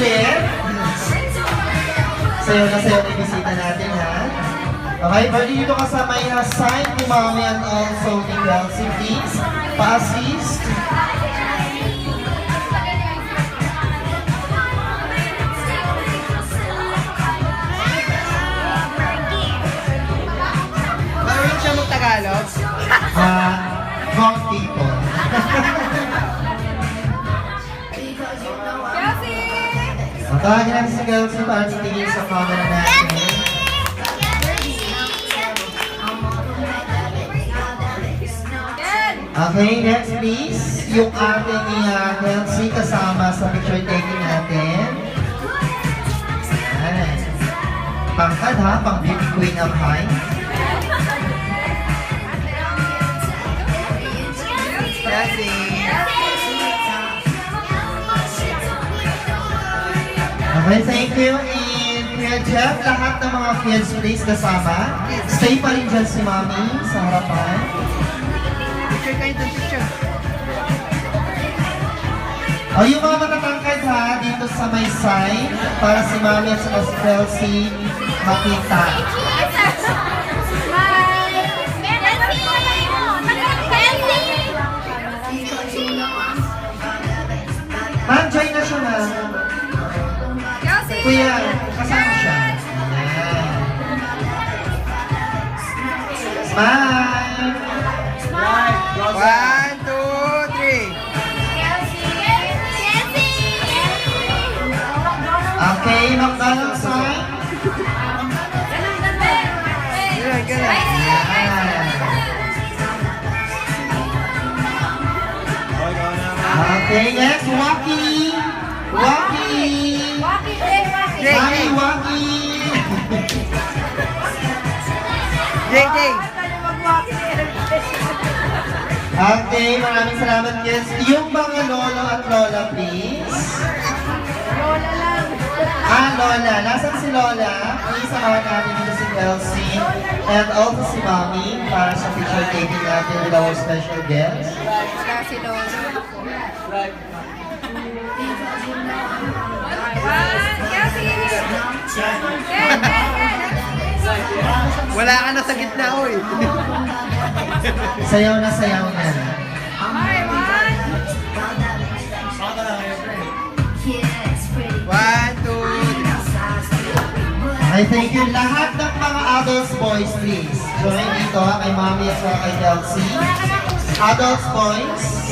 ulit. Sayo na yung bisita natin, ha? Okay, pwede dito ka sa may sign ni Mommy and also ni Kelsey, please. Pa-assist. Marunong siya mag-Tagalog? Wrong people. Matawagin natin si Kelsey para titigil sa camera natin. Okay, next please. Yung ate ni Kelsey kasama sa picture taking natin. Ayan. Pangkad ha, pang beauty queen of high. Kasi. Okay, thank you. And Kuya Jeff, lahat ng mga kids please kasama. Stay pa rin dyan si Mommy sa harapan. Picture kayo doon, picture. O yung mga matatangkad ha, dito sa may sign para si Mommy at si Kelsey makita. Ma'am, join na siya na. Kuya, kasama siya. Ayan. Smile! 1, 2, 3. Okay, McDonald's sign. Ganun, ganun. Ayan. Okay, next, Waki! Waki! Jay, Mami, Jay. Waki! Jay, Jay. Okay, maraming salamat, guys. Yung mga lolo at lola, please. Lola. Nasaan si Lola? Please, samahan natin dito si Kelsey and also si Mommy para sa picture taking natin with our special guest. Kasi Lola. Wala ka na sa gitna, oy. Sayaw na sayaw na. One, two, I thank you lahat ng mga adults boys, please. Join dito kay Mommy at kay Kelsey. Adults boys.